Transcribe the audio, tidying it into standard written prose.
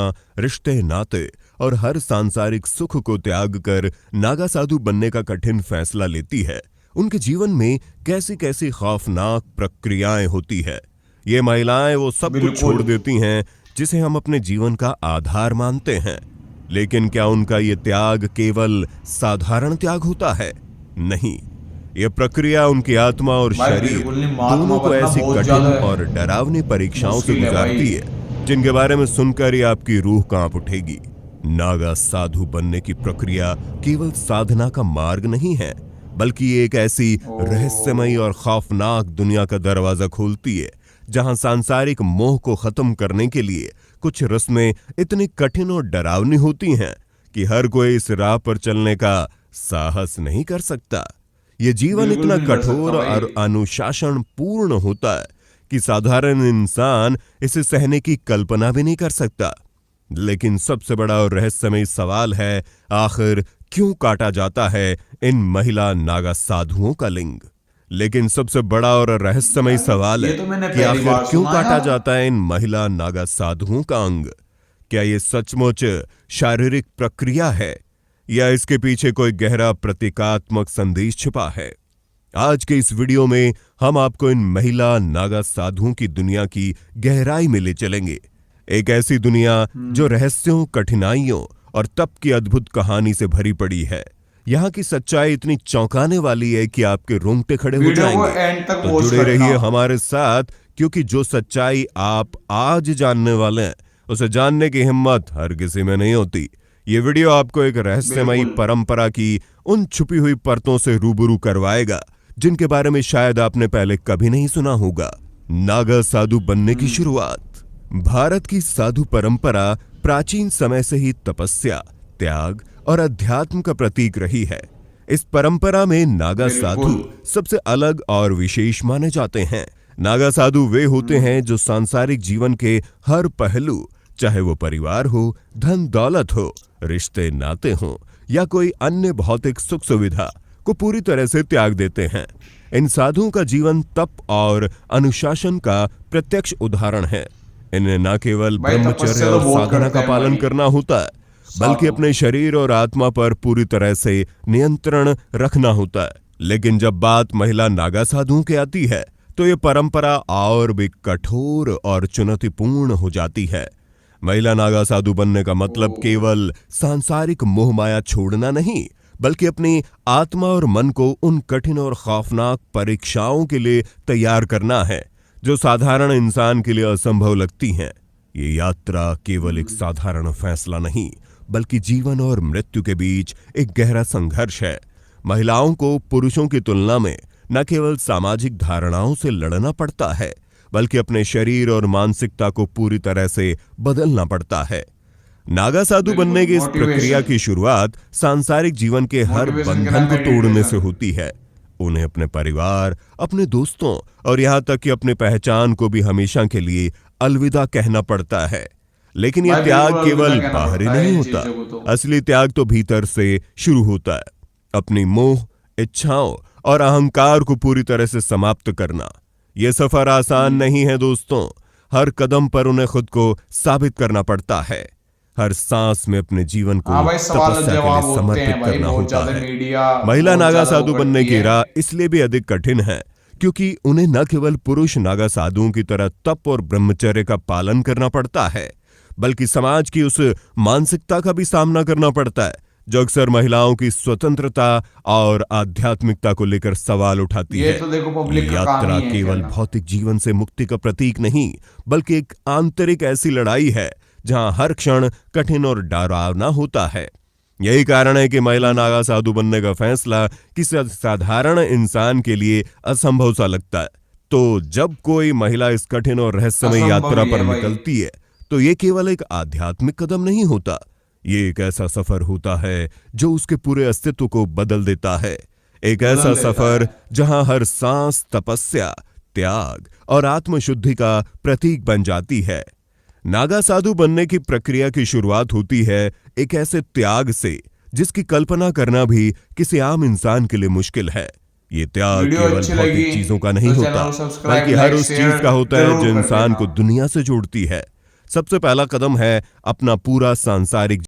जहां रिश्ते नाते और हर सांसारिक सुख को त्याग कर नागा साधु बनने का कठिन फैसला लेती है, उनके जीवन में कैसी कैसी खौफनाक प्रक्रियाएं होती है। ये महिलाएं वो सब कुछ छोड़ बिल्कुल। देती हैं जिसे हम अपने जीवन का आधार मानते हैं। लेकिन क्या उनका ये त्याग केवल साधारण त्याग होता है? नहीं, यह प्रक्रिया उनकी आत्मा और भाई शरीर बिल्कुल नहीं, महात्मा दोनों को बनना ऐसी बहुत कठिन ज्यादा और डरावनी परीक्षाओं से मुश्किल है भाई। गुजारती है जिनके बारे में सुनकर ही आपकी रूह कांप उठेगी। नागा साधु बनने की प्रक्रिया केवल साधना का मार्ग नहीं है, बल्कि ये एक ऐसी रहस्यमयी और खौफनाक दुनिया का दरवाजा खोलती है जहां सांसारिक मोह को खत्म करने के लिए कुछ रस्में इतनी कठिन और डरावनी होती हैं कि हर कोई इस राह पर चलने का साहस नहीं कर सकता। ये जीवन बिल्कुल इतना भी नहीं कर सकता कठोर भाई। और अनुशासन पूर्ण होता है कि साधारण इंसान इसे सहने की कल्पना भी नहीं कर सकता। लेकिन सबसे बड़ा और रहस्यमय सवाल है, आखिर क्यों काटा जाता है इन महिला नागा साधुओं का लिंग? लेकिन सबसे बड़ा और रहस्यमय यार सवाल ये है तो मैंने कि पहली आखिर बार क्यों सुना काटा यार। जाता है इन महिला नागा साधुओं का अंग? क्या ये सचमुच शारीरिक प्रक्रिया है या इसके पीछे कोई गहरा प्रतीकात्मक संदेश छिपा है? आज के इस वीडियो में हम आपको इन महिला नागा साधुओं की दुनिया की गहराई में ले चलेंगे। एक ऐसी दुनिया जो रहस्यों, कठिनाइयों और तप की अद्भुत कहानी से भरी पड़ी है। यहाँ की सच्चाई इतनी चौंकाने वाली है कि आपके रोंगटे खड़े हो वीडियो को जाएंगे। एंड तक तो वॉच जुड़े करना। रहिए हमारे साथ, क्योंकि जो सच्चाई आप आज जानने वाले हैं उसे जानने की हिम्मत हर किसी में नहीं होती। ये वीडियो आपको एक रहस्यमयी बिल्कुल। परंपरा की उन छुपी हुई परतों से रूबरू करवाएगा जिनके बारे में शायद आपने पहले कभी नहीं सुना होगा। नागा साधु बनने की शुरुआत। भारत की साधु परंपरा प्राचीन समय से ही तपस्या, त्याग और अध्यात्म का प्रतीक रही है। इस परंपरा में नागा साधु बिल्कुल। सबसे अलग और विशेष माने जाते हैं। नागा साधु वे होते हैं जो सांसारिक जीवन के हर पहलू, चाहे वो परिवार हो, धन दौलत हो, रिश्ते नाते हो या कोई अन्य भौतिक सुख सुविधा को पूरी तरह से त्याग देते हैं। इन साधुओं का जीवन तप और अनुशासन का प्रत्यक्ष उदाहरण है। इन्हें न केवल भाई ब्रह्मचर्य तपस्या तो और बहुत साधना करते का हैं पालन भाई करना होता है, बल्कि साधु। अपने शरीर और आत्मा पर पूरी तरह से नियंत्रण रखना होता है। लेकिन जब बात महिला नागा साधुओं की आती है तो ये परंपरा और भी कठोर और चुनौतीपूर्ण हो जाती है। महिला नागा साधु बनने का मतलब केवल सांसारिक मोह माया छोड़ना नहीं, बल्कि अपनी आत्मा और मन को उन कठिन और खौफनाक परीक्षाओं के लिए तैयार करना है जो साधारण इंसान के लिए असंभव लगती हैं। ये यात्रा केवल एक साधारण फैसला नहीं, बल्कि जीवन और मृत्यु के बीच एक गहरा संघर्ष है। महिलाओं को पुरुषों की तुलना में न केवल सामाजिक धारणाओं से लड़ना पड़ता है, बल्कि अपने शरीर और मानसिकता को पूरी तरह से बदलना पड़ता है। नागा साधु बिल्कुल बनने की इस प्रक्रिया मोटिवेशन। की शुरुआत सांसारिक जीवन के हर मोटिवेशन के बंधन नाम को तोड़ने से मेडिटेशन। होती है। उन्हें अपने परिवार, अपने दोस्तों और यहाँ तक कि अपनी पहचान को भी हमेशा के लिए अलविदा कहना पड़ता है। लेकिन यह भाई त्याग बिल्कुल अलविदा केवल कहना बाहरी पड़ता है नहीं इन होता, चीजों को तो। असली त्याग तो भीतर से शुरू होता है। अपनी मोह, इच्छाओं और अहंकार को पूरी तरह से समाप्त करना। यह सफर आसान नहीं है दोस्तों। हर कदम पर उन्हें खुद को साबित करना पड़ता है। हर सांस में अपने जीवन को हाँ भाई सवाल और तपस्या के लिए जवाब होते हैं समर्पित भाई, करना बहुत होता ज्यादा है। मीडिया महिला बहुत नागा ज्यादा वो साधु बनने करती की है। राह इसलिए भी अधिक कठिन है क्योंकि उन्हें न केवल पुरुष नागा साधुओं की तरह तप और ब्रह्मचर्य का पालन करना पड़ता है, बल्कि समाज की उस मानसिकता का भी सामना करना पड़ता है जो अक्सर महिलाओं की स्वतंत्रता और आध्यात्मिकता को लेकर सवाल उठाती ये है। तो देखो ये पब्लिक का काम यात्रा ही है केवल कहना। भौतिक जीवन से मुक्ति का प्रतीक नहीं, बल्कि एक आंतरिक ऐसी लड़ाई है जहां हर क्षण कठिन और डरावना होता है। यही कारण है कि महिला नागा साधु बनने का फैसला किसी साधारण इंसान के लिए असंभव सा लगता है। तो जब कोई महिला इस कठिन और रहस्यमय असंभव यात्रा ही पर है भाई। निकलती है तो ये केवल एक आध्यात्मिक कदम नहीं होता, ये एक ऐसा सफर होता है जो उसके पूरे अस्तित्व को बदल देता है। एक ऐसा बदल देता सफर है। जहां हर सांस तपस्या, त्याग और आत्मशुद्धि का प्रतीक बन जाती है। नागा साधु बनने की प्रक्रिया की शुरुआत होती है एक ऐसे त्याग से जिसकी कल्पना करना भी किसी आम इंसान के लिए मुश्किल है। ये त्याग वीडियो केवल अच्छी भौतिक लगी चीजों का नहीं तो चैनल होता, को सब्सक्राइब, बल्कि हर लाइक, उस चीज शेयर का होता है जरूर जो कर इंसान देना। को दुनिया से जोड़ती है। सबसे पहला कदम है अपना पूरा सांसारिक